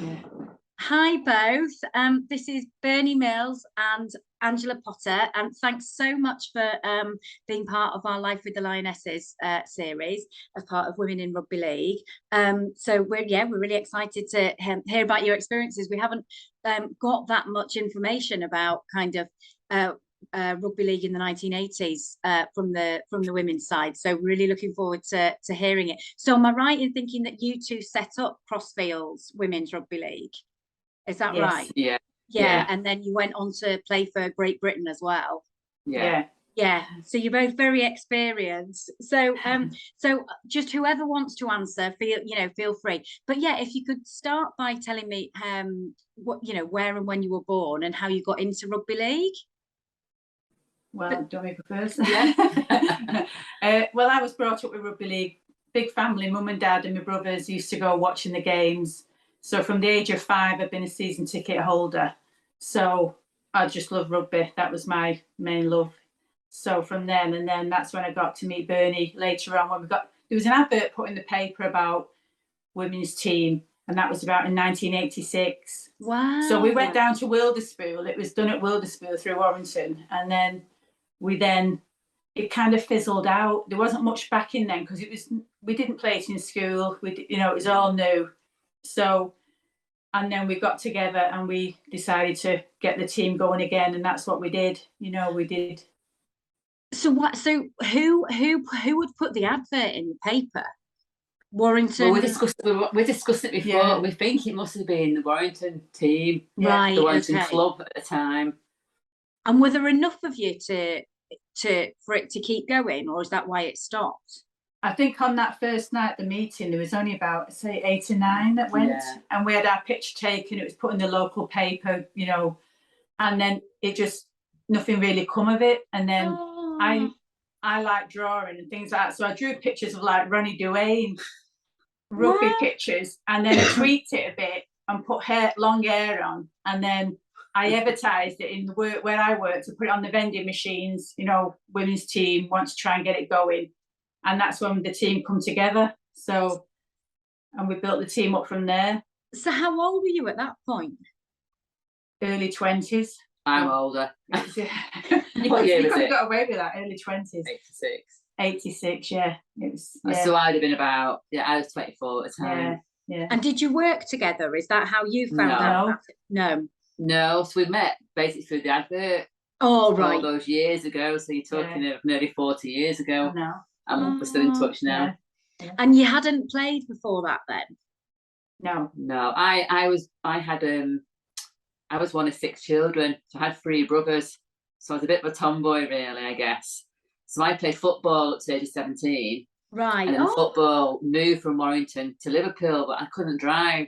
Yeah. Hi both. This is Bernie Mills and Angela Potter, and thanks so much for being part of our Life with the Lionesses series as part of Women in Rugby League. So we're really excited to hear about your experiences. We haven't got that much information about kind of rugby league in the 1980s from the women's side. So really looking forward to hearing it. So am I right in thinking that you two set up Crossfields Women's Rugby League? Is that right? Yeah. And then you went on to play for Great Britain as well. Yeah. So you're both very experienced. So so just whoever wants to answer, feel free. But yeah, if you could start by telling me what where and when you were born and how you got into rugby league. Well, do you want me to go first? Yeah. Well, I was brought up with rugby league. Big family, mum and dad and my brothers used to go watching the games. So from the age of 5, I've been a season ticket holder. So I just love rugby. That was my main love. So from then, and then that's when I got to meet Bernie later on. There was an advert put in the paper about women's team, and that was about in 1986. Wow. So we went down to Wilderspool. It was done at Wilderspool through Warrington. And then it kind of fizzled out. There wasn't much backing then because we didn't play it in school. It was all new. So, and then we got together and we decided to get the team going again, and that's what we did. We did. So who would put the advert in the paper? Warrington. Well, we discussed it before. Yeah. We think it must have been the Warrington team, right? The Warrington club at the time. And were there enough of you for it to keep going, or is that why it stopped? I think on that first night at the meeting, there was only about, say, 8 or 9 that went. Yeah. And we had our picture taken. It was put in the local paper, and then nothing really come of it. And then I like drawing and things like that. So I drew pictures of like Ronnie Duane, rugby pictures, and then I tweaked it a bit and put long hair on. And then I advertised it in the work where I worked to put it on the vending machines, women's team wants to try and get it going. And that's when the team come together. So, and we built the team up from there. So how old were you at that point? Early 20s. I'm older. You could have got away with that, early 20s. 86. 86, yeah. So I'd have been about, I was 24 at the time. Yeah. And did you work together? Is that how you found out about it? No, so we met basically through the advert. Oh, right. All those years ago. So you're talking of nearly 40 years ago. No. And we're still in touch now. Yeah. And you hadn't played before that then? No. I was one of 6 children. So I had 3 brothers. So I was a bit of a tomboy, really, I guess. So I played football at the age of 17. Right. And then football moved from Warrington to Liverpool, but I couldn't drive.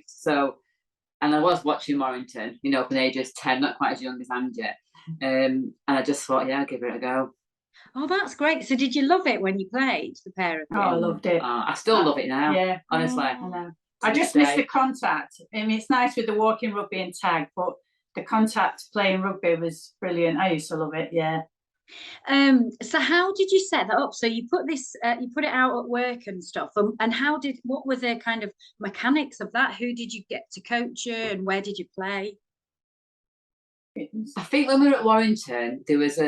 And I was watching Warrington, from the age of 10, not quite as young as Angie. And I just thought, I'll give it a go. Oh, that's great. So did you love it when you played, the pair of you? Oh, I loved it. I still love it now. Yeah. Honestly. I know. I just miss the contact. I mean, it's nice with the walking rugby and tag, but the contact playing rugby was brilliant. I used to love it, yeah. So how did you set that up? So you put it out at work and stuff, and what were the kind of mechanics of that? Who did you get to coach you, and where did you play? I think when we were at Warrington, there was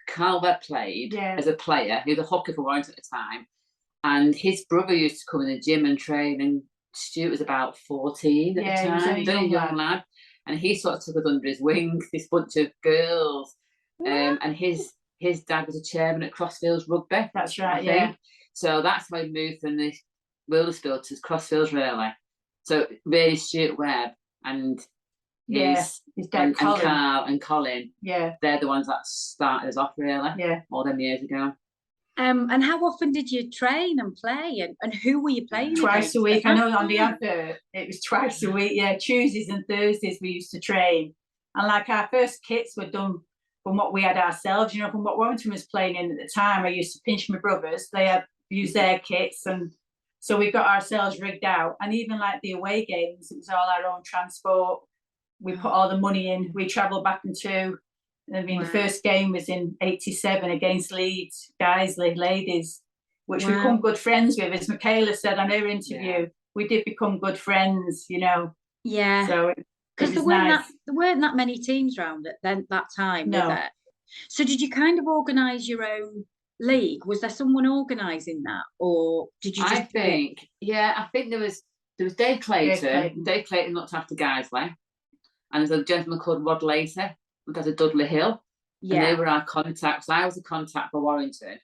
Carl Webb played as a player. He was a hooker for Warrington at the time, and his brother used to come in the gym and train. And Stuart was about 14 at the time, he was a young lad, and he sort of took us under his wing. This bunch of girls. And his dad was a chairman at Crossfields Rugby. That's right, yeah. So that's why we moved from the Wilderspool to Crossfields, really. So really Stuart Webb and his dad and Carl and Colin, they're the ones that started us off, really, all them years ago. And how often did you train and play, and who were you playing Twice a week. I know on the advert it was twice a week. Tuesdays and Thursdays we used to train, and like our first kits were done from what we had ourselves, from what Warrington was playing in at the time. I used to pinch my brothers. They had used their kits, and so we got ourselves rigged out. And even like the away games, it was all our own transport. We put all the money in. We travelled back and two. I mean, the first game was in 87 against Leeds, Guiseley ladies, which we become good friends with. As Michaela said on her interview, we did become good friends, Yeah. So it Because was nice. there weren't that many teams round at that time, were there? So did you kind of organise your own league? Was there someone organising that, or did you just? I think there was Dave Clayton. Dave Clayton looked after Guiseley, and there's a gentleman called Rod Later who does a Dudley Hill. Yeah. And they were our contacts. I was a contact for Warrington.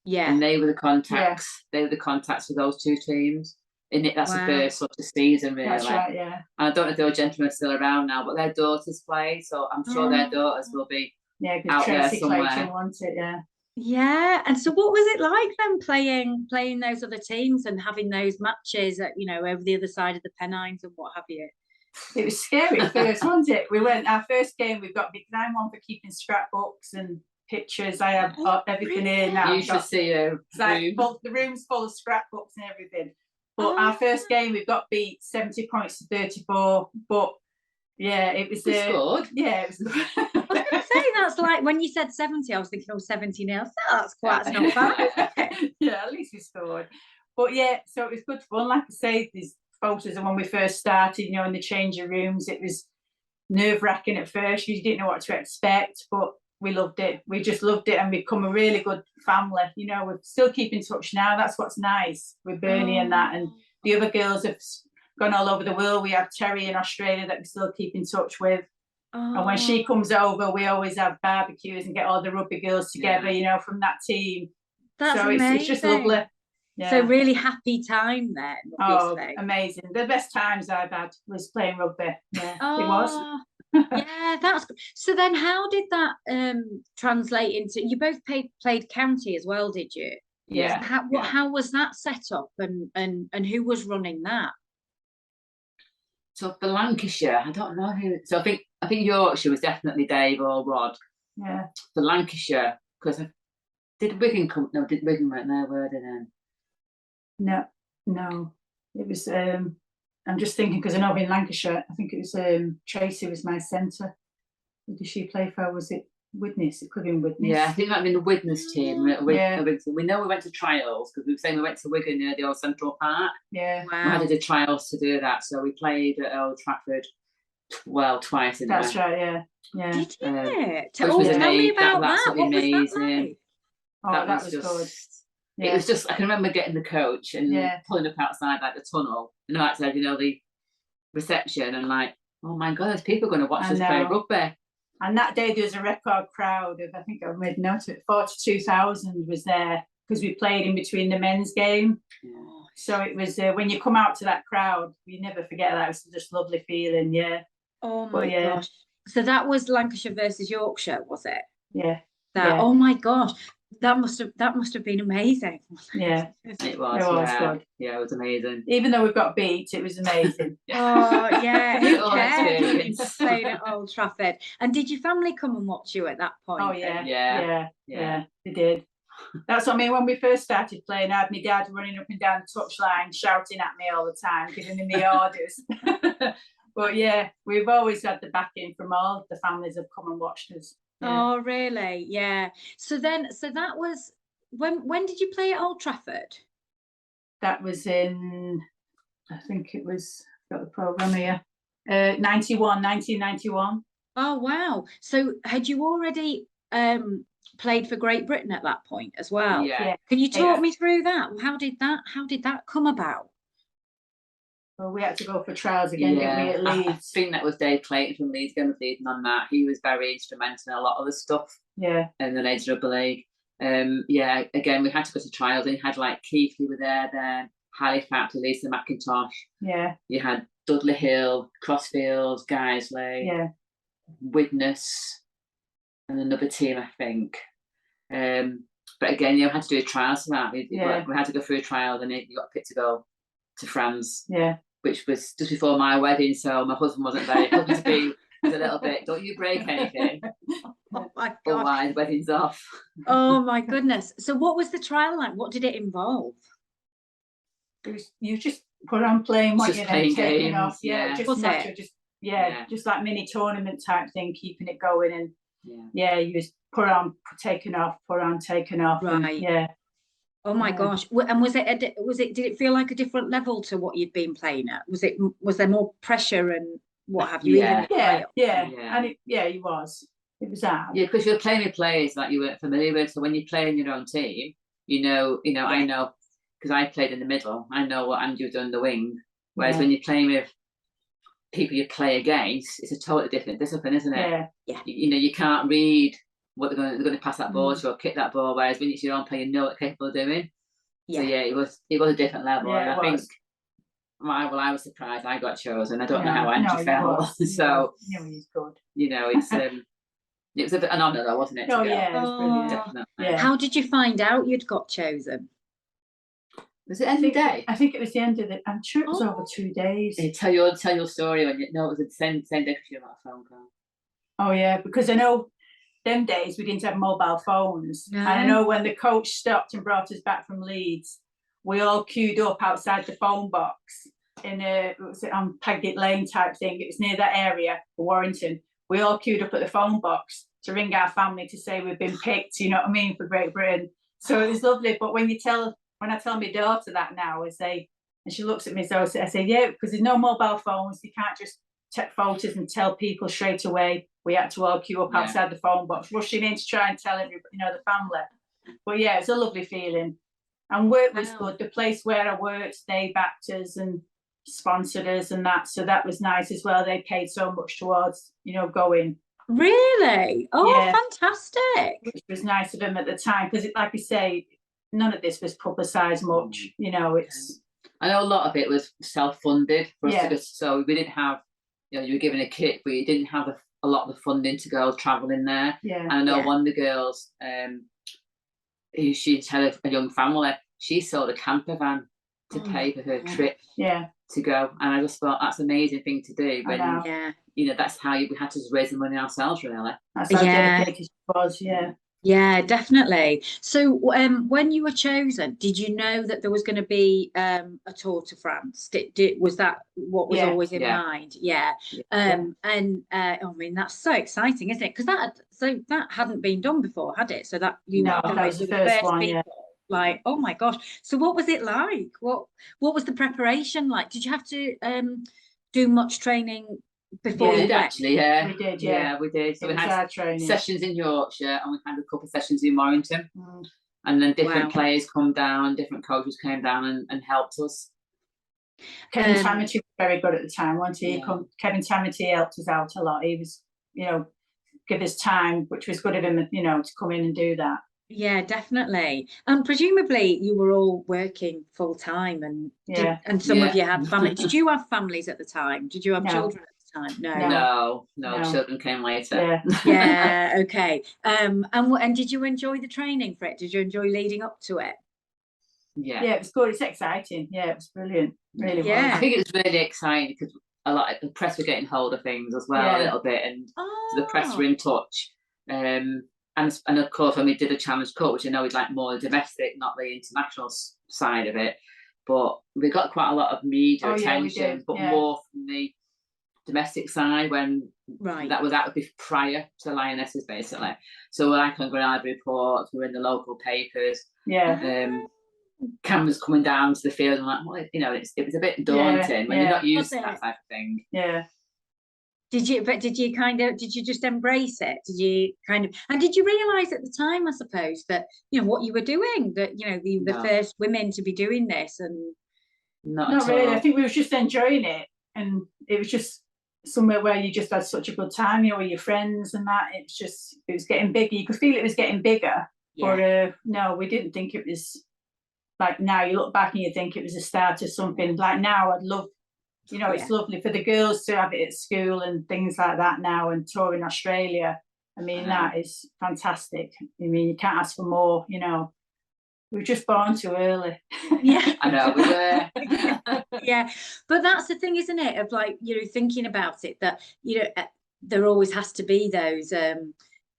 Yeah. And they were the contacts. Yeah. They were the contacts for those two teams. That's the first sort of season, really. That's right, yeah. And I don't know if those gentlemen are still around now, but their daughters play, so I'm sure their daughters will be out there somewhere. Clayton wants it, yeah. Yeah, and so what was it like then playing those other teams and having those matches at, over the other side of the Pennines and what have you? It was scary at first, wasn't it? Our first game, we've got, because I'm one for keeping scrapbooks and pictures. I have everything here now. You should see a room. The room's full of scrapbooks and everything. But our first game, we got beat 70 points to 34. But yeah, it was good. Yeah, it was good. I was going to say, that's like when you said 70, I was thinking, 70-0. That's not bad. Yeah, at least we scored. But yeah, so it was good fun. Like I say, these photos of when we first started, in the changing rooms, it was nerve-wracking at first. You didn't know what to expect, but we loved it. We just loved it, and we've become a really good family. We still keep in touch now. That's what's nice with Bernie and that, and the other girls have gone all over the world. We have Terry in Australia that we still keep in touch with. And when she comes over, we always have barbecues and get all the rugby girls together, from that team. That's so amazing. It's just lovely. Yeah. So really happy time then, obviously. Oh, amazing. The best times I've had was playing rugby. Yeah, it was. Yeah, that's good. So then how did that translate into, you both played county as well, did you? Yeah. How was that set up, and who was running that? So for Lancashire, I don't know who. So I think Yorkshire was definitely Dave or Rod. Yeah. For Lancashire, because did Wigan come? No, did Wigan weren't there, were they then? No. It was. I'm just thinking because I know in Lancashire, I think it was Tracy was my centre. Who did she play for? Was it Widnes? It could have been Widnes. Yeah, I think it might have been the Widnes team. We know we went to trials because we were saying we went to Wigan near the old Central Park. Yeah. Wow. We had to do trials to do that, so we played at Old Trafford. Twice. That's right. Yeah. Yeah. Did you? Tell me about that. What amazing. was that like? Oh, that was good. Yeah. It was just, I can remember getting the coach and pulling up outside like the tunnel, and outside, the reception, and like, oh my God, there's people going to watch us play rugby. And that day there was a record crowd of, I think I made note of it, 42,000 was there because we played in between the men's game. Yeah. So it was, when you come out to that crowd, you never forget that. It was just a lovely feeling, yeah. Oh my gosh. So that was Lancashire versus Yorkshire, was it? Yeah. Oh my gosh. That must have been amazing. Yeah, it was good. Yeah, it was amazing. Even though we got beat, it was amazing. Oh yeah, who cares? Playing at Old Trafford. And did your family come and watch you at that point? Oh yeah, they did. That's what I mean. When we first started playing, I had my dad running up and down the touchline, shouting at me all the time, giving me the orders. But yeah, we've always had the backing from all the families that have come and watched us. Yeah. Oh really? Yeah. So that was when did you play at Old Trafford? That was in, I think it was, got the programme here, 1991. Oh wow. So had you already played for Great Britain at that point as well? Yeah. Can you talk me through that? How did that come about? Well, we had to go for trials again, didn't we, at Leeds? I think that was Dave Clayton from Leeds going with leading on that. He was very instrumental in a lot of the stuff. Yeah. In the Ladies Rugby League. Again, we had to go to trials, and you had like Keith, who were there then, Halifax, Lisa McIntosh. Yeah. You had Dudley Hill, Crossfields, Guiseley, Widnes, and another team, I think. But again, you had to do a trial for that. We had to go through a trial, then you got picked to go to France. Yeah. Which was just before my wedding, so my husband wasn't very happy to be. Was a little bit, don't you break anything. Oh my God. Otherwise, wedding's off. Oh my goodness. So what was the trial like? What did it involve? You just put on playing what you're taking off. Yeah. Just like mini tournament type thing, keeping it going, and you just put on, taking off, put on, taking off. Right. And, Oh my gosh. And was it, did it feel like a different level to what you'd been playing at? Was there more pressure and what have you? Yeah. And it was hard. Yeah, because you're playing with players that you weren't familiar with. So when you play in your own team, I know, because I played in the middle, I know what Andrew done the wing. Whereas when you're playing with people you play against, it's a totally different discipline, isn't it? Yeah. You can't read what they're going to pass that ball to or kick that ball. Whereas when it's your own play, you know what they're capable of doing. Yeah. So it was a different level. Yeah, and I think, I was surprised I got chosen. I don't know how Andrew felt. So he's good. It's it was an honour though, wasn't it? Oh yeah, it was brilliant. Definitely. Yeah. How did you find out you'd got chosen? Was it end of the day? I think it was the end of the. I'm sure it was over 2 days. Tell your story when it was the same day because you got a phone call. Oh yeah, because I know them days we didn't have mobile phones. No. And I know when the coach stopped and brought us back from Leeds, we all queued up outside the phone box in on Pagget Lane type thing. It was near that area for Warrington. We all queued up at the phone box to ring our family to say we've been picked, you know what I mean, for Great Britain. So it was lovely. But when I tell my daughter that now, and she looks at me, so I say, yeah, because there's no mobile phones. You can't just take photos and tell people straight away. We had to all queue up outside the phone box, rushing in to try and tell everybody, the family. But yeah, it's a lovely feeling. And work was good. The place where I worked, they backed us and sponsored us and that. So that was nice as well. They paid so much towards, going. Really? Oh, fantastic. Which was nice of them at the time, because like you say, none of this was publicised much. It's. I know a lot of it was self-funded for us so we didn't have, you were given a kit, but you didn't have a lot of the funding to go travelling there. Yeah. And I know one of the girls, who she's had a young family, she sold a camper van to pay for her trip to go. And I just thought that's an amazing thing to do when that's how we had to raise the money ourselves, really. That's how dedicated she was, Yeah, definitely. So when you were chosen, did you know that there was going to be a Tour de France? Was that what was always in mind? Yeah. And I mean, that's so exciting, isn't it? Because that hadn't been done before, had it? So that that was the first one, people. Like, oh my gosh. So what was it like? What was the preparation like? Did you have to do much training before? We did actually, we did, we did. So we had training sessions in Yorkshire and we had a couple of sessions in Warrington. And then different players come down, different coaches came down and helped us. Kevin Tamity was very good at the time, wasn't he? Kevin Tamity helped us out a lot. He was, give us time, which was good of him, to come in and do that. Yeah, definitely. And presumably you were all working full time and some of you had family. Did you have families at the time? Did you have children at the time? No, children came later. Yeah, okay. And did you enjoy the training for it? Did you enjoy leading up to it? Yeah, it was good. It's exciting. Yeah, it was brilliant. Really was. I think it was really exciting because a lot of the press were getting hold of things as well a little bit, and so the press were in touch. And of course, when we did a challenge cut, which I know is like more domestic, not the international side of it, but we got quite a lot of media attention, but more from the domestic side when that would be prior to the Lionesses, basically. So we're like on Granada reports, we were in the local papers. Cameras coming down to the field, and like, well, it was a bit daunting when you're not used to that type of thing. Yeah. Did you just embrace it? And did you realise at the time, I suppose, that, what you were doing, that, the first women to be doing this? And not really. I think we were just enjoying it. And it was just somewhere where you just had such a good time, with your friends and that. It was getting bigger. You could feel it was getting bigger. But no, we didn't think it was like now. You look back and you think it was the start of something. Like now, I'd love. It's lovely for the girls to have it at school and things like that now, and tour in Australia. I mean, that is fantastic. I mean, you can't ask for more, We were just born too early. Yeah. I know, we were. Yeah. But that's the thing, isn't it? Of like, thinking about it, that, there always has to be those,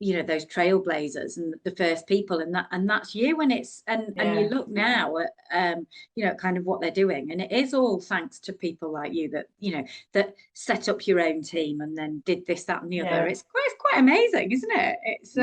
you know, those trailblazers and the first people, and that's you. And it's and you look now at you know, kind of what they're doing, and it is all thanks to people like you that, you know, that set up your own team and then did this, that and the other. It's quite amazing, isn't it? It's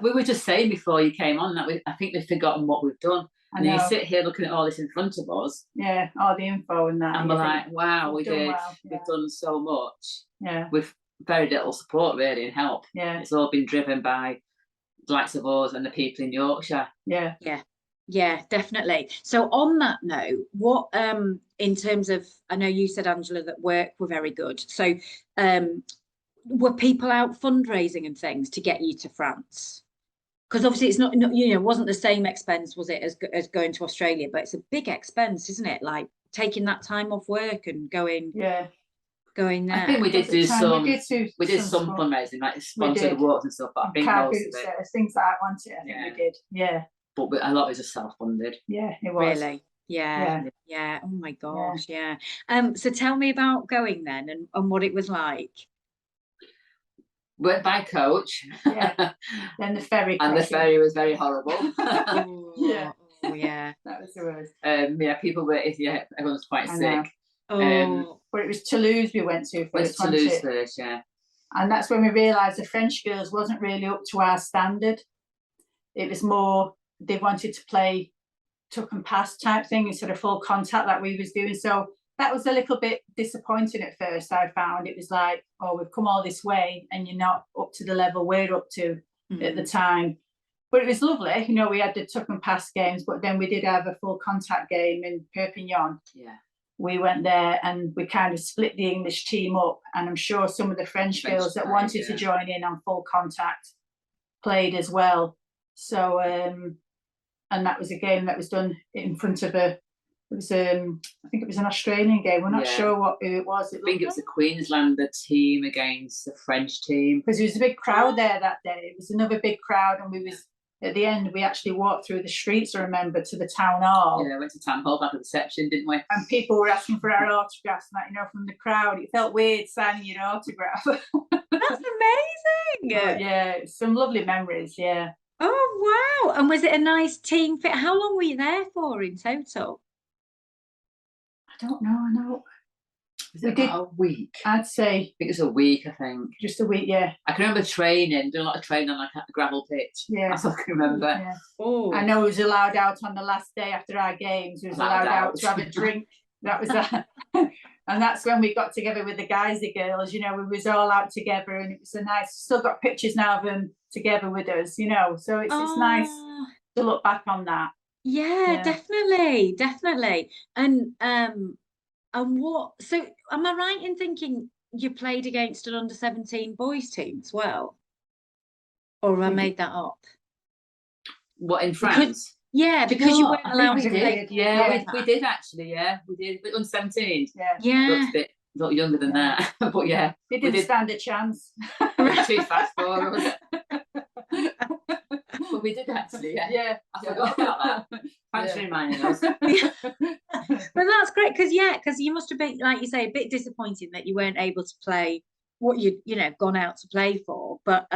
we were just saying before you came on that I think we've forgotten what we've done. And you sit here looking at all this in front of us. Yeah, all the info and that. And we're like, wow, we've done so much. Yeah. With very little support, really, and help. Yeah. It's all been driven by the likes of us and the people in Yorkshire. Yeah. Yeah. Yeah, definitely. So on that note, what in terms of, I know you said, Angela, that work were very good. So were people out fundraising and things to get you to France? Because obviously it's not, you know, wasn't the same expense, was it, as going to Australia? But it's a big expense, isn't it? Like taking that time off work and going there. I think we did do some. We did some fundraising, like sponsored walks and stuff. But I think most of it, things like that, wasn't it? I think we did. Yeah. But a lot of it was self-funded. Yeah, it was. Really. Yeah. Oh my gosh. Yeah. So tell me about going then and what it was like. Went by coach. Yeah. Then the ferry. And the ferry was very horrible. Yeah. Oh yeah. That was the worst. Yeah, people were. Yeah, everyone was quite sick. But it was Toulouse we went to first. Toulouse first, yeah. And that's when we realised the French girls wasn't really up to our standard. It was more they wanted to play tuck and pass type thing instead of full contact that we was doing. So that was a little bit disappointing at first. I found it was like, oh, we've come all this way and you're not up to the level we're up to at the time. But it was lovely, you know. We had the tuck and pass games, but then we did have a full contact game in Perpignan. Yeah, we went there and we kind of split the English team up, and I'm sure some of the French girls that wanted to join in on full contact played as well. So and that was a game that was done in front of I think it was an Australian game. We're not sure who it was. I think it was a Queenslander team against the French team. Because there was a big crowd there that day. It was another big crowd, and we was at the end. We actually walked through the streets, I remember, to the town hall. Yeah, went to town hall at the reception, didn't we? And people were asking for our autographs, and that, you know, from the crowd. It felt weird signing your autograph. That's amazing. But yeah, some lovely memories. Yeah. Oh wow! And was it a nice team fit? How long were you there for in total? I don't know. I know. We did a week. I'd say. I think it was a week. I think just a week. Yeah. I can remember training, doing a lot of training on like a gravel pitch. Yeah. That's all I can remember. Yeah. Oh. I know we was allowed out on the last day after our games. We was allowed out to have a drink. That was that. And that's when we got together with the guys, the girls. You know, we was all out together, and it was a nice. Still got pictures now of them together with us. You know, so it's nice to look back on that. Yeah, definitely. And what, so am I right in thinking you played against an under-17 boys team as well? Or have I made that up? What, in France? Because you weren't allowed to play. We did actually, we did. But under-17. Yeah. Looked a bit a lot younger than that. But yeah. They didn't stand a chance. Too fast for us. But we did actually, I forgot about that. Thanks for reminding us. But that's great, because you must have been, like you say, a bit disappointed that you weren't able to play what you'd gone out to play for. But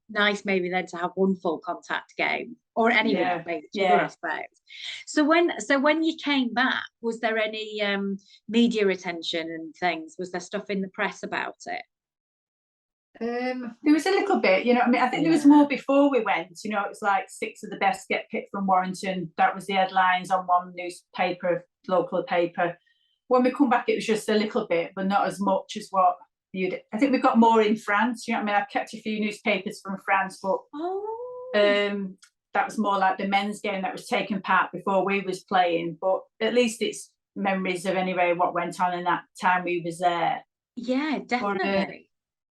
nice maybe then to have one full contact game, or anyone played each other, I suppose. So when you came back, was there any media attention and things? Was there stuff in the press about it? There was a little bit, I mean, I think there was more before we went. It was like 6 of the best get picked from Warrington. That was the headlines on one newspaper, local paper. When we come back, it was just a little bit, but not as much as what I think we got more in France. I mean, I've kept a few newspapers from France, but that was more like the men's game that was taking part before we was playing. But at least it's memories of anyway what went on in that time we was there. Yeah, definitely.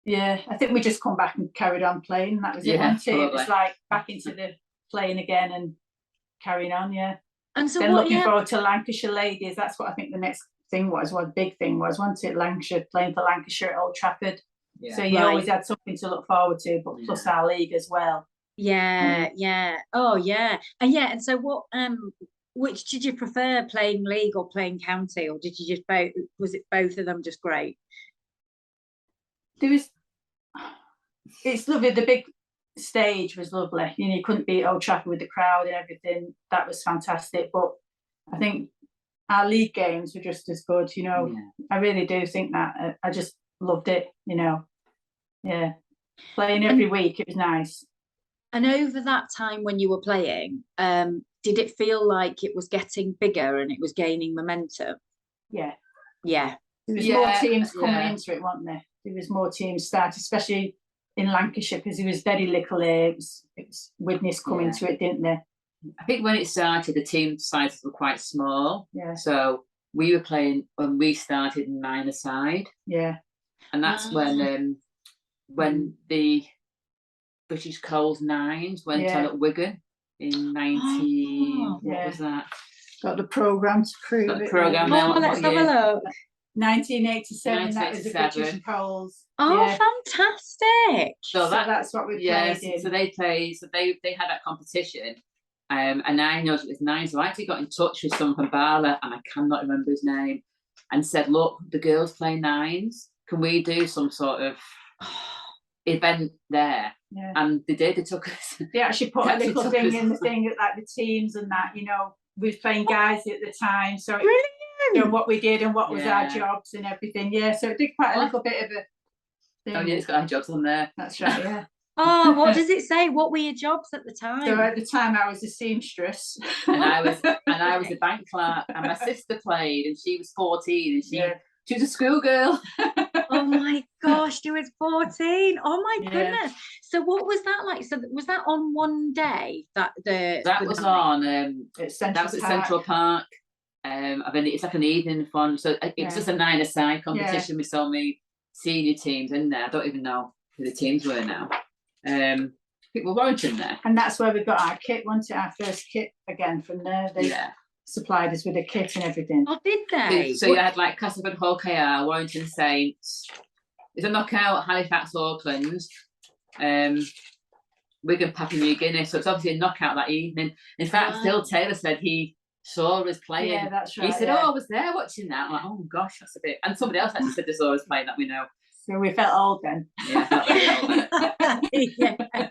I think we just come back and carried on playing. And that was it, wasn't it? It was like back into the playing again and carrying on, And so then looking forward to Lancashire ladies. That's what I think the next thing was. What big thing was, wasn't it? Lancashire, playing for Lancashire at Old Trafford. So you always had something to look forward to, but plus our league as well. Oh yeah. And so what? Which did you prefer, playing league or playing county, or did you just both? Was it both of them just great? It's lovely. The stage was lovely. You know, you couldn't beat Old Trafford with the crowd and everything. That was fantastic. But I think our league games were just as good. You know, I really do think that. I just loved it. You know, playing every week, it was nice. And over that time when you were playing, did it feel like it was getting bigger and it was gaining momentum? Yeah. There was more teams coming into it, weren't there? There was more teams started, especially in Lancashire, because there was very little. It was Widnes coming to it, didn't they? I think when it started, the team sizes were quite small. Yeah. So we were playing when we started 9-a-side. Yeah. And that's when the British Coals Nines went on at Wigan in 19. What was that? Got the programme to prove Got the it. programme now. Let's have a look. 1987, that was the British Coals. Fantastic. So that's what we played in. So they played, so they had that competition. And I know it was Nines. So I actually got in touch with someone from Bala, and I cannot remember his name, and said, look, the girls play Nines. Can we do some sort of event there? Yeah. And they did. They took us. They actually put a little thing in the thing, like the teams and that, you know. We was playing guys at the time. So brilliant. You know, what we did and what was our jobs and everything. Yeah, so it did quite a little bit of a thing. Oh yeah, it's got our jobs on there. That's right, yeah. What does it say? What were your jobs at the time? So at the time I was a seamstress. and I was a bank clerk, and my sister played, and she was 14, and she was a schoolgirl. Oh my gosh, she was 14. Oh my goodness. So what was that like? So was that on one day that was on at Central Park. I mean, it's like an evening fun. So it was just a 9-a-side competition with so many senior teams in there. I don't even know who the teams were now. I think we're Warrington there. And that's where we got our kit, wasn't it? Our first kit again from there. They supplied us with a kit and everything. Oh, did they? So you had like Castleford Hall KR, Warrington Saints. It's a knockout, Halifax Auckland, Wigan Papua New Guinea. So it's obviously a knockout that evening. In fact, Phil Taylor said he saw us playing. Yeah, that's right. He said, I was there watching that. I'm like, oh gosh, that's a bit. And somebody else actually said they saw us playing that we know. So we felt old then. Yeah, felt very old.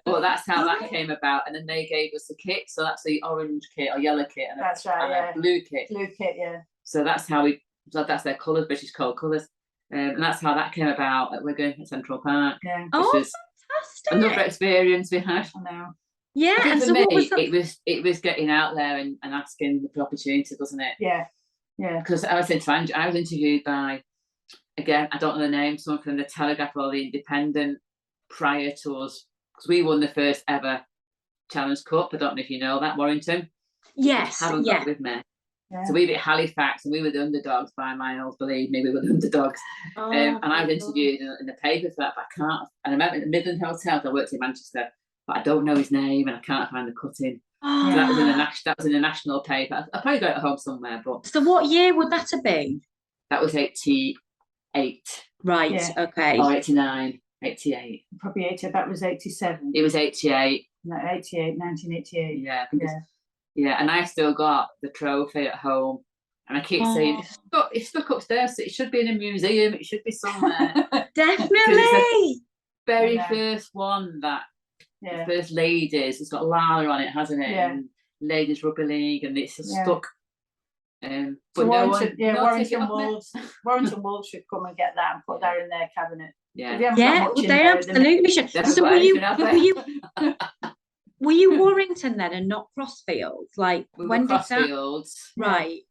But that's how that came about. And then they gave us the kit. So that's the orange kit or yellow kit. And that's right, a blue kit. Blue kit, yeah. So that's how that's their colours, British Coal colours. And that's how that came about at Wigan at Central Park. Yeah. Which fantastic. Another experience we had. I know. Yeah, and for me, it was getting out there and asking for opportunities, wasn't it? Yeah, yeah. Because I was interviewed by, again, I don't know the name, someone from the Telegraph or the Independent prior to us, because we won the first ever Challenge Cup. I don't know if you know that, Warrington. Yes, haven't got with me. Yeah. So we beat Halifax, and we were the underdogs by miles. Believe me, we were the underdogs. And I was interviewed in the paper for that, but I can't. And I remember in the Midland Hotel. I worked in Manchester, but I don't know his name, and I can't find the cutting. So that was in the national paper. I probably got it at home somewhere. But so, what year would that have been? That was 88. Right. Yeah. Okay. Or 89, 88. Probably 80. That was 87. It was 88. No, 88, 1988. Yeah. Yeah, and I still got the trophy at home, and I keep saying it's stuck upstairs. So it should be in a museum. It should be somewhere. Definitely. It's the very first one that the first ladies. It's got Lala on it, hasn't it? Yeah. And ladies rugby league, and it's stuck. But so Warrington Wolves. Warrington Wolves should come and get that and put that in their cabinet. Yeah, they absolutely should. So were you Warrington then and not Crossfield? Like when did Crossfields? Right.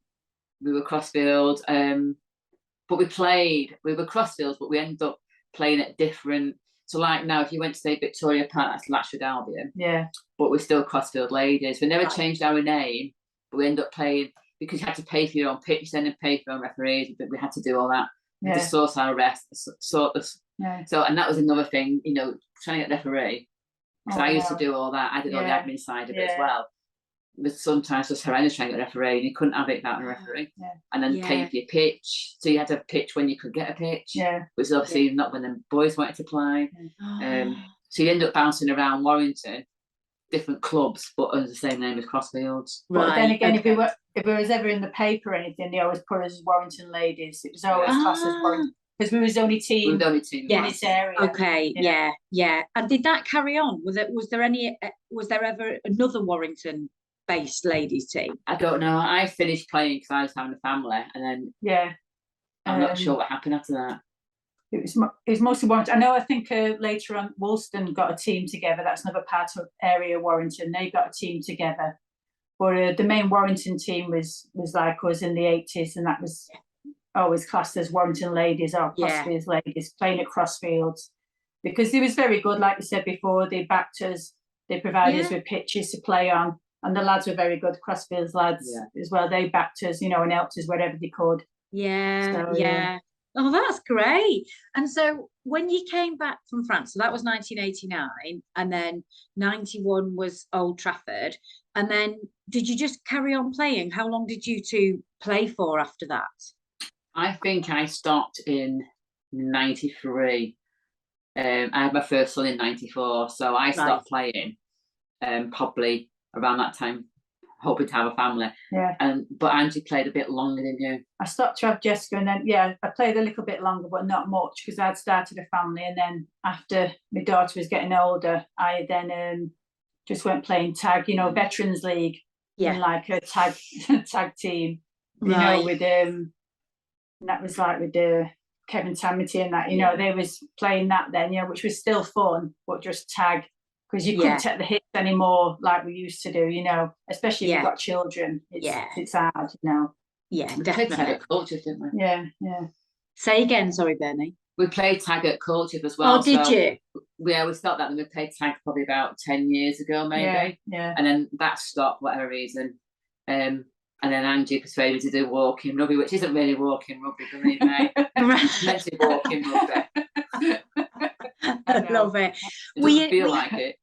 We were Crossfield, but we were Crossfields, but we ended up playing at different. So like now, if you went to say Victoria Park, that's Latchford Albion. Yeah. But we're still Crossfield Ladies. We never changed our name, but we ended up playing because you had to pay for your own pitch then and pay for your own referees. But we had to do all that. We had to source our rest, So and that was another thing, trying to get referee. Because I used to do all that. I did all the admin side of it as well. It was sometimes just horrendous trying to get a referee, and you couldn't have it without a referee. Yeah. And then pay for your pitch. So you had to pitch when you could get a pitch. Yeah. Which was obviously not when the boys wanted to play. So you end up bouncing around Warrington, different clubs, but under the same name as Crossfields. But then again, if it was ever in the paper or anything, they always put us as Warrington Ladies. It was always classed as Warrington. because we was the only We team were the only team. in this area. Okay, yeah. And did that carry on? Was there ever another Warrington-based ladies team? I don't know. I finished playing because I was having a family, and then I'm not sure what happened after that. It was mostly Warrington. I think later on Woolston got a team together. That's another part of area Warrington. They got a team together. But the main Warrington team was like us in the 80s, and that was always classed as Warrington ladies or Crossfields ladies playing at Crossfields, because they was very good. Like you said before, they backed us, they provided us with pitches to play on, and the lads were very good. Crossfields lads as well. They backed us, and helped us wherever they could. Yeah. Oh, that's great. And so when you came back from France, so that was 1989, and then 91 was Old Trafford, and then did you just carry on playing? How long did you two play for after that? I think I stopped in 93. I had my first son in 94, so I stopped playing probably around that time, hoping to have a family. But Angie played a bit longer than you. I stopped to have Jessica, and then I played a little bit longer, but not much, because I'd started a family. And then after my daughter was getting older, I then just went playing tag, Veterans League, in like a tag team, with and that was like with Kevin Tamity and that, they was playing that then, which was still fun, but just tag, because you couldn't take the hits anymore like we used to do, especially if you've got children. It's hard, Yeah, we played tag at Culture, didn't we? Yeah. Say again, sorry, Bernie. We played tag at Culture as well. Oh, did you? We stopped that, and we played tag probably about 10 years ago, maybe. Yeah. And then that stopped, whatever reason. And then Angie persuaded me to do walking rugby, which isn't really walking rugby, believe me. It's meant to be walking rugby. I love it. It doesn't feel like it.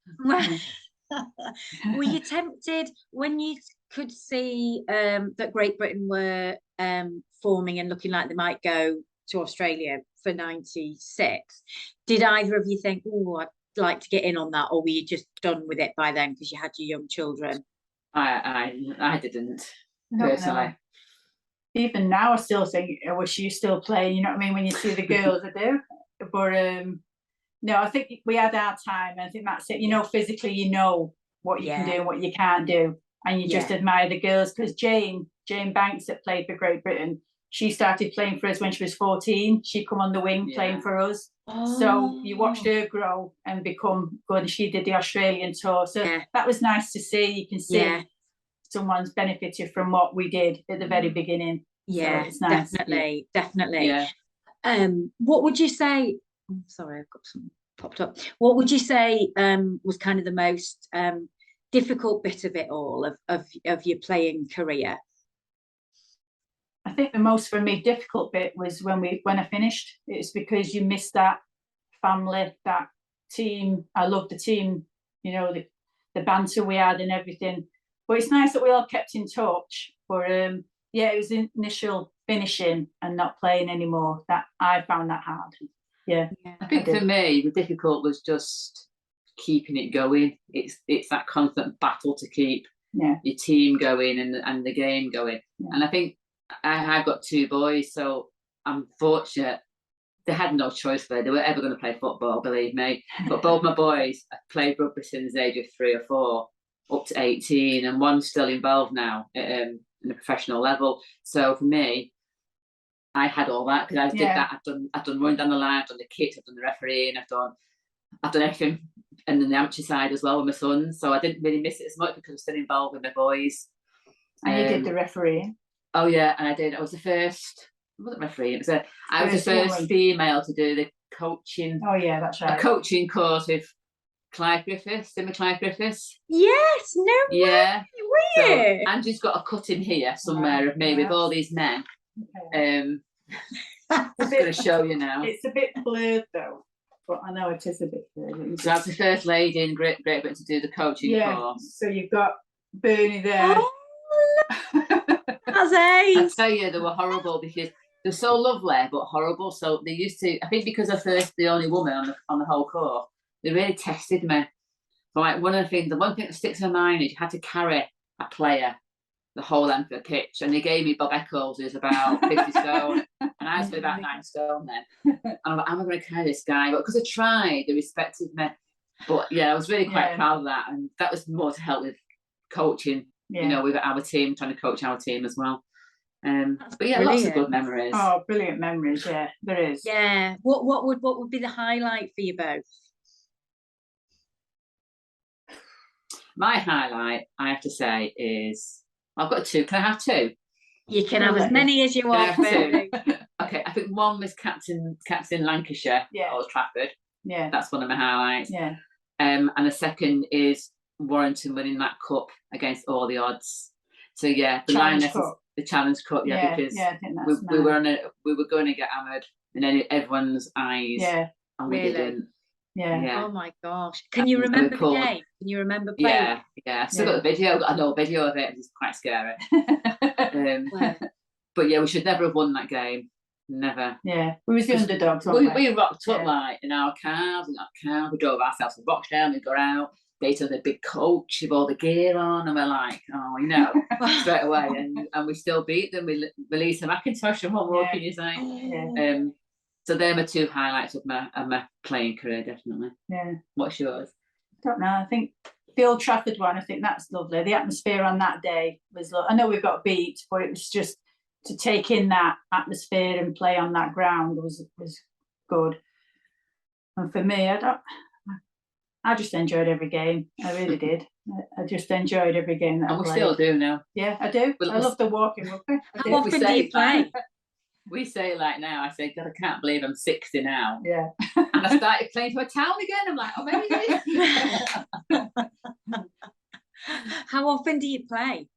Were you tempted when you could see that Great Britain were forming and looking like they might go to Australia for 96? Did either of you think, oh, I'd like to get in on that, or were you just done with it by then because you had your young children? I didn't, personally. Even now, I still think, I wish you still playing, you know what I mean, when you see the girls, I do. But no, I think we had our time. I think that's it. Physically, what you can do and what you can't do. And you just admire the girls. Because Jane Banks, that played for Great Britain, she started playing for us when she was 14. She come on the wing playing for us. Oh. So you watched her grow and become good. And she did the Australian tour. So that was nice to see. You can see someone's benefited from what we did at the very beginning. Yeah, so it's nice. Definitely. Yeah. What would you say? I'm sorry, I've got something popped up. What would you say was kind of the most difficult bit of it all, of your playing career? I think the most, for me, difficult bit was when I finished. It's because you miss that family, that team. I loved the team, the banter we had and everything. But it's nice that we all kept in touch. But it was the initial finishing and not playing anymore that I found that hard. Yeah. I think for me, the difficult was just keeping it going. It's that constant battle to keep your team going and the game going. Yeah. And I think I've got two boys, so I'm fortunate. They had no choice there. They were ever going to play football, believe me. But both my boys have played rugby since the age of 3 or 4, up to 18, and one's still involved now in a professional level. So for me, I had all that because I did that. I've done running down the line, I've done the kit, I've done the refereeing, I've done everything, and then the amateur side as well with my sons. So I didn't really miss it as much because I was still involved with my boys. And you did the refereeing? Oh yeah, and I did. I was the first. I wasn't refereeing. I was the first female to do the coaching. Oh yeah, that's right. A coaching course with Clive Griffiths, Clive Griffiths. Yes, no way. Weird. So Angie's got a cut in here somewhere of me with all these men. Okay. I'm going to show you now. It's a bit blurred though, but I know it is a bit blurred. So that's the first lady in Great Britain to do the coaching course. So you've got Bernie there. Oh, that's ace. I tell you, they were horrible because they're so lovely but horrible. So they used to, I think because I'm the only woman on the whole course, they really tested me. So like the one thing that sticks in my mind is you had to carry a player the whole length of the pitch, and they gave me Bob Eccles, who's about 50 stone, and And I was about 9 stone then. And I'm like, am I going to carry this guy? But because I tried, they respected me. But yeah, I was really quite proud of that. And that was more to help with coaching, you know, with our team, trying to coach our team as well. But yeah, lots of good memories. Oh, brilliant memories. Yeah, there is. Yeah. What would be the highlight for you both? My highlight, I have to say, is I've got 2. Can I have 2? You can have as many as you want. Okay, I think one was captain Lancashire, Old Trafford. Yeah, that's one of my highlights. Yeah. And the second is Warrington winning that cup against all the odds. So yeah, the Lionesses, the Challenge Cup, because I think that's we were going to get hammered in everyone's eyes, and we didn't. Yeah. Oh my gosh! Can you remember the game? Can you remember playing? Yeah. I've still got the video. I know a video of it. It's quite scary. But yeah, we should never have won that game. Never. Yeah, we was the underdogs. We rocked up like in our cars. We drove ourselves to Rochdale. We got out. They took the big coach with all the gear on, and we're like, oh, you know, straight away. And we still beat them. We released a Macintosh and what more can you say? Yeah. So they're my 2 highlights of my playing career, definitely. Yeah. What's yours? I don't know. I think the Old Trafford one, I think that's lovely. The atmosphere on that day was lovely. I know we got beat, but it was just to take in that atmosphere and play on that ground was good. And for me, I just enjoyed every game. I really did. I just enjoyed every game that I played. We still do now. Yeah, I do. I love the walking rugby. How often do you play? We say like now, I say, God, I can't believe I'm 60 now. Yeah. And I started playing for a town again. I'm like, oh, maybe. How often do you play?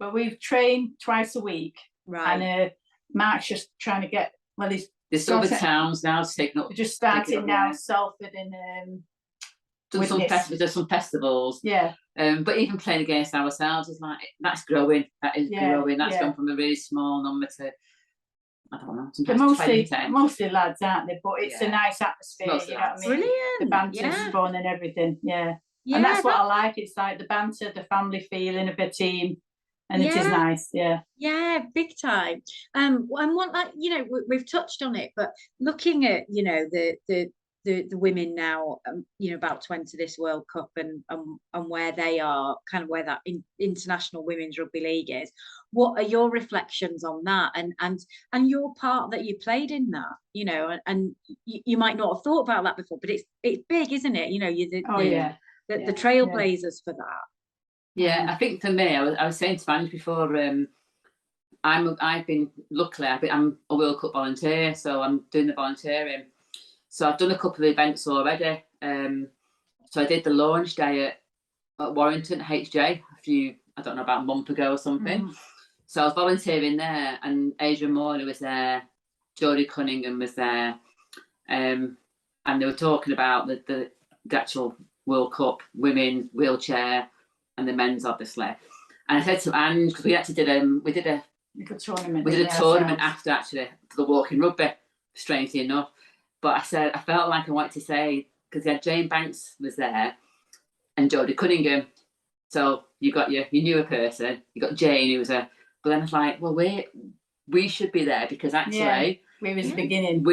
Well, we've trained twice a week. Right. And Mark's just trying to get, there's other towns now taking up. Just starting now, Salford and there's some festivals. Yeah. But even playing against ourselves is like, that's growing. That is growing. That's gone from a really small number to, I don't know. They're mostly lads, aren't they? But it's a nice atmosphere, you know what I mean? Brilliant. The banter's fun and everything, and that's what I like. It's like the banter, the family feeling of a team, and it is nice, Yeah, big time. And what, like, you know, we've touched on it, but looking at, you know, the women now, you know, about to enter this World Cup and where they are, kind of where that international women's rugby league is. What are your reflections on that, and your part that you played in that? You know, and you might not have thought about that before, but it's big, isn't it? You know, you're the trailblazers for that. Yeah, I think for me, I was saying to Spanish before. I'm a World Cup volunteer, so I'm doing the volunteering. So I've done a couple of events already. So I did the launch day at Warrington HJ I don't know, about a month ago or something. So I was volunteering there, and Adrian Morley was there, Jodie Cunningham was there, and they were talking about the actual World Cup, women, wheelchair, and the men's, obviously. And I said to Ange, because we actually did a tournament after, actually, for the walking rugby, strangely enough. But I said, I felt like I wanted to say, because you had Jane Banks was there and Jodie Cunningham. So you got your newer person, you got Jane, who was but then I was like, well, we should be there, because actually we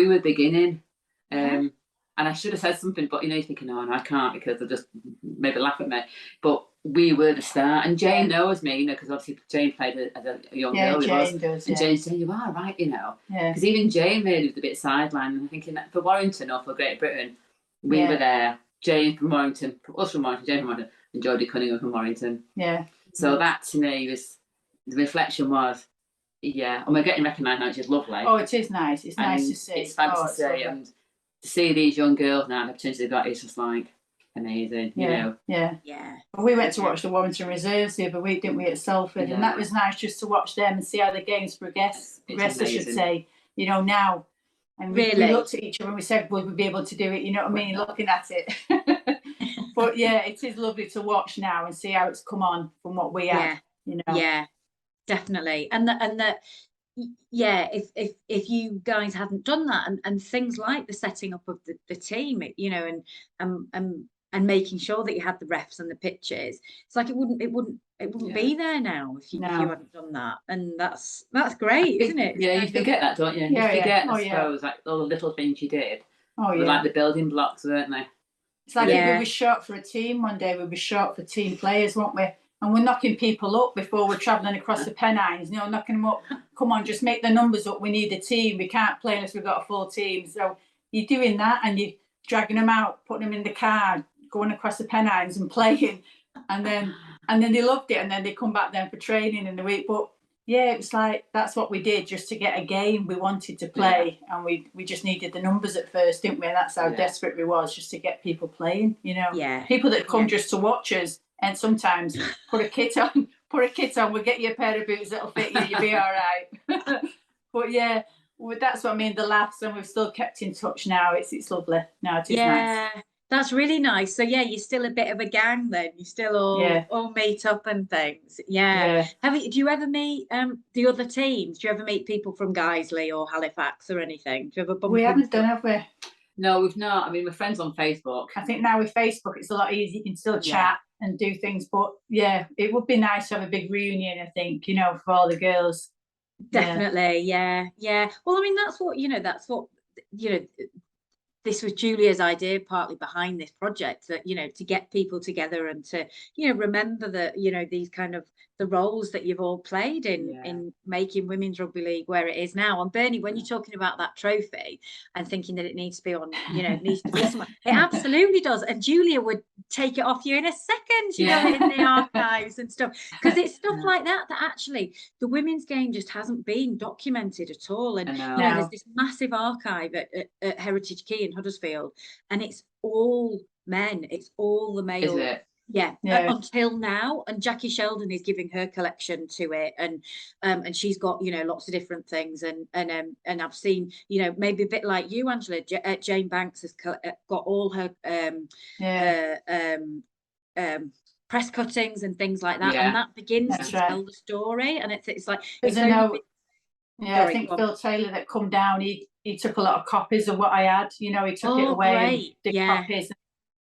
were beginning. And I should have said something, but you know, you're thinking, no, I can't, because they'll just maybe laugh at me. But we were the start, and Jane knows me, you know, because obviously Jane played as a young girl. Jane does. And Jane said, you are right, you know. Because even Jane really was a bit sidelined, and I'm thinking that for Warrington or for Great Britain, we were there. Jane from Warrington, us from Warrington, Jane from Warrington, and Jodie Cunningham from Warrington. Yeah. So that to me was, the reflection was, and we're getting recognised now, which is lovely. Oh, it is nice. It's nice to see. It's fantastic to see, and to see these young girls now, the opportunity they've got, is just like amazing, you know. Yeah. Well, we went to watch the Warrington Reserves the other week, didn't we, at Salford, and that was nice just to watch them and see how the games progress, I should say, you know, now. And we looked at each other and we said, would we be able to do it? You know what I mean? Looking at it. But yeah, it is lovely to watch now and see how it's come on from what we had, you know. Yeah, definitely. And that if you guys hadn't done that, and things like the setting up of the team, you know, and making sure that you had the refs and the pitches. It's like it wouldn't be there now if you hadn't done that. And that's great, isn't it? Yeah, you forget that, don't you? You forget, I suppose, like all the little things you did. Oh, like the building blocks, weren't they? It's like if we were short for a team one day, we were short for team players, weren't we? And we're knocking people up before we're travelling across the Pennines, knocking them up. Come on, just make the numbers up. We need a team. We can't play unless we've got a full team. So you're doing that and you're dragging them out, putting them in the car, going across the Pennines and playing. And then they loved it. And then they come back then for training in the week. But yeah, it was like, that's what we did just to get a game. We wanted to play and we just needed the numbers at first, didn't we? And that's how desperate we was, just to get people playing, People that come just to watch us and sometimes put a kit on, we'll get you a pair of boots that'll fit you, you'll be all right. But yeah, that's what I mean, the laughs, and we've still kept in touch now. It's lovely. No, it is nice. That's really nice. So yeah, you're still a bit of a gang then. You still all meet up and things. Yeah. Do you ever meet the other teams? Do you ever meet people from Guiseley or Halifax or anything? Do you ever bump We haven't done, have we? No, we've not. I mean, we're friends on Facebook. I think now with Facebook it's a lot easier. You can still chat and do things. But yeah, it would be nice to have a big reunion, I think, for all the girls. Definitely, yeah. Well, I mean, that's what this was Julia's idea, partly behind this project, that to get people together and to remember that these kind of the roles that you've all played in making women's rugby league where it is now. And Bernie, when you're talking about that trophy and thinking that it needs to be on, needs to be somewhere, it absolutely does. And Julia would take it off you in a second, in the archives and stuff, because it's stuff like that actually the women's game just hasn't been documented at all. And there's this massive archive at Heritage Quay in Huddersfield, and it's all men, it's all the male. Is it? Yeah, until now. And Jackie Sheldon is giving her collection to it, and she's got lots of different things, and I've seen maybe a bit like you, Angela. Jane Banks has got all her press cuttings and things like that, and that begins to tell the story. And it's like I think Phil Taylor that come down, he took a lot of copies of what I had. He took it away and did copies.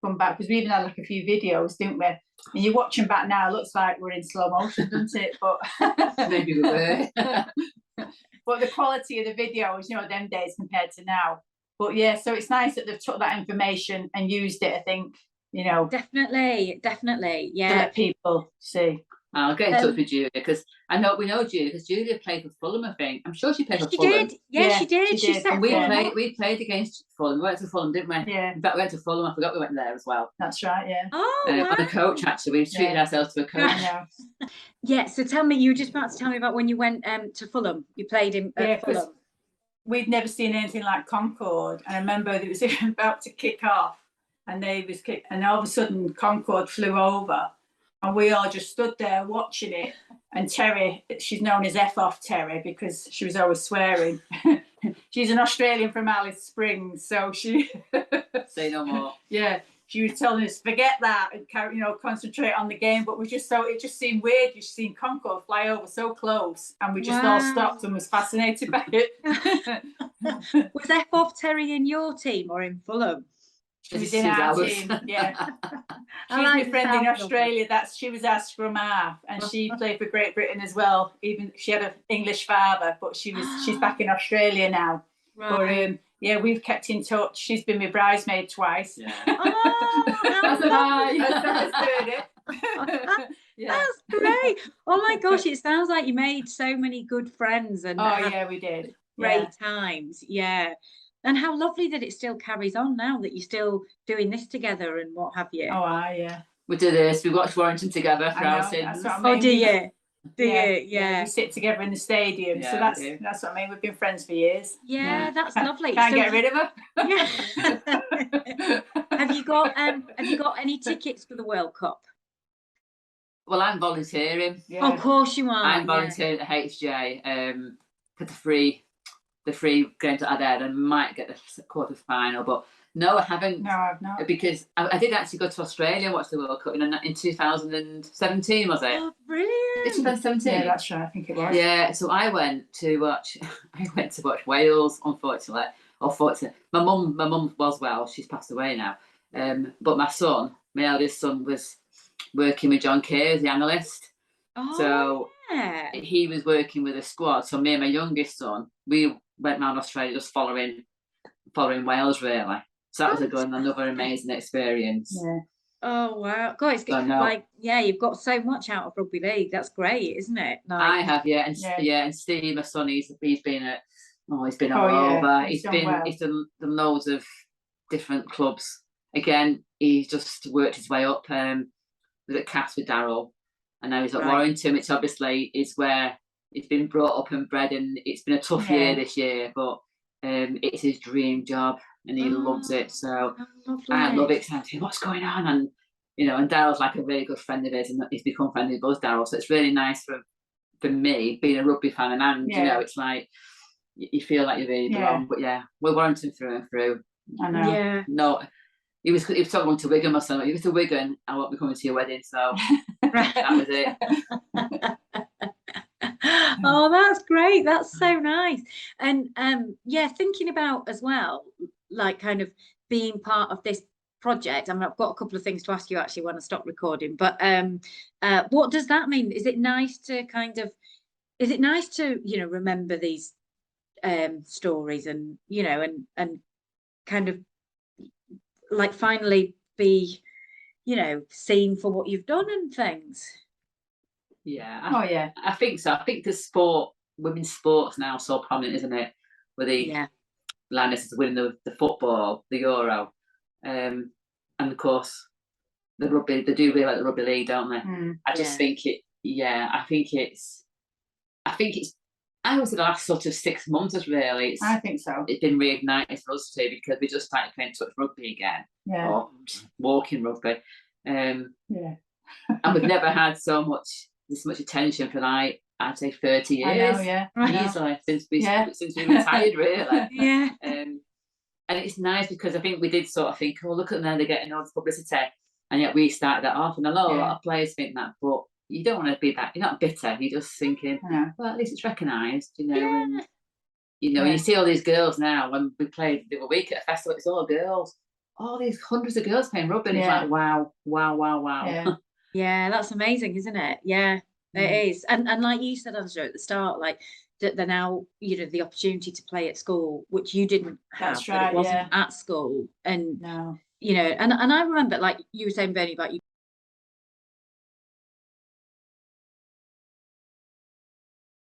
Come back, because we even had like a few videos, didn't we? And you watch them back now, it looks like we're in slow motion, doesn't it? But maybe we were. But the quality of the videos, them days compared to now. But yeah, so it's nice that they've took that information and used it, I think, Definitely, yeah. To let people see. I'll get in touch with Julia, because we know Julia, because Julia played for Fulham, I think. I'm sure she played for Fulham. She did. She said we played against Fulham. We went to Fulham, didn't we? Yeah. In fact, we went to Fulham. I forgot we went there as well. That's right, yeah. Oh, wow. On a coach, actually. We treated ourselves to a coach. Yeah, so tell me, you were just about to tell me about when you went to Fulham. You played in Fulham. We'd never seen anything like Concord. And I remember it was about to kick off, and and all of a sudden Concord flew over. And we all just stood there watching it. And Terry, she's known as F-off Terry because she was always swearing. She's an Australian from Alice Springs, so she... Say no more. Yeah, she was telling us, forget that, and concentrate on the game. But it just seemed weird. You seen Concord fly over so close, and we just all stopped and was fascinated by it. Was F-off Terry in your team or in Fulham? She was in our team, yeah. She's my friend in Australia. She was our scrum half, and she played for Great Britain as well. Even she had an English father, but she's back in Australia now. Right. But we've kept in touch. She's been my bridesmaid twice. Yeah. That's great. Oh my gosh, it sounds like you made so many good friends and we did. Great times. Yeah. And how lovely that it still carries on now, that you're still doing this together and what have you. We do this. We watch Warrington together for our sins. Oh, do you? Do you? Yeah. We sit together in the stadium. So that's what I mean. We've been friends for years. Yeah, that's lovely. Can't get rid of her. Yeah. Have you got any tickets for the World Cup? Well, I'm volunteering. Yeah. Of course you are. I'm volunteering at HJ for the free going to Adelaide, and might get the quarter final, but no, I haven't. No, I've not. Because I did actually go to Australia and watch the World Cup in 2017, was it? Oh, brilliant! It's 2017. Yeah, that's right. I think it was. Yeah, so I went to watch Wales. Unfortunately, my mum was Welsh. She's passed away now. But my son, my eldest son, was working with John Kay as the analyst. Oh, So yeah. he was working with a squad. So me and my youngest son, we went around Australia just following Wales, really. So that was another amazing experience. Yeah. Oh wow, God, it's like, yeah, you've got so much out of rugby league. That's great, isn't it? Like, I have, and Steve, my son, he's been at, he's been all over. Yeah. He's done loads of different clubs. Again, he's just worked his way up. Was at Cass with Darryl, and now he's at Warrington, which obviously is where he's been brought up and bred, and it's been a tough year this year, but it's his dream job and he loves it. So I love it. I'm thinking, what's going on? And and Daryl's like a really good friend of his, and he's become friendly with us, Daryl. So it's really nice for me being a rugby fan, and it's like you feel like you really belong. But we're Warrington through and through. I know. Yeah. No. He was talking to Wigan, my son. He was to Wigan, I won't be coming to your wedding, so that was it. Oh, that's great. That's so nice. And thinking about as well, like kind of being part of this project. I mean, I've got a couple of things to ask you actually when I stop recording, but what does that mean? Is it nice to remember these stories and and kind of like finally be seen for what you've done and things? I think so. I think the women's sports now so prominent, isn't it, with the Lionesses winning the football, the Euro, and of course the rugby. They do really like the Rugby League, don't they? I just think I would say the last sort of 6 months is really. I think so. It's been reignited for us too, because we just started playing touch rugby again. Yeah. Or walking rugby. And we've never had this much attention for like, I'd say 30 years. I know, easily since we retired, really. Yeah. And it's nice because I think we did sort of think, oh, look at them, they're getting all this publicity, and yet we started that off. And I know a lot of players think that, but you don't want to be that. You're not bitter. You're just thinking, well, at least it's recognised, and you see all these girls now. When we played the other week at a festival, it's all girls. All these hundreds of girls playing rugby. And it's like, wow. Yeah, that's amazing, isn't it? Yeah, it is. And like you said, Angela, at the start, like that they're now, the opportunity to play at school, which you didn't have. That's right. It wasn't at school. And no. and I remember, like you were saying, Bernie, about you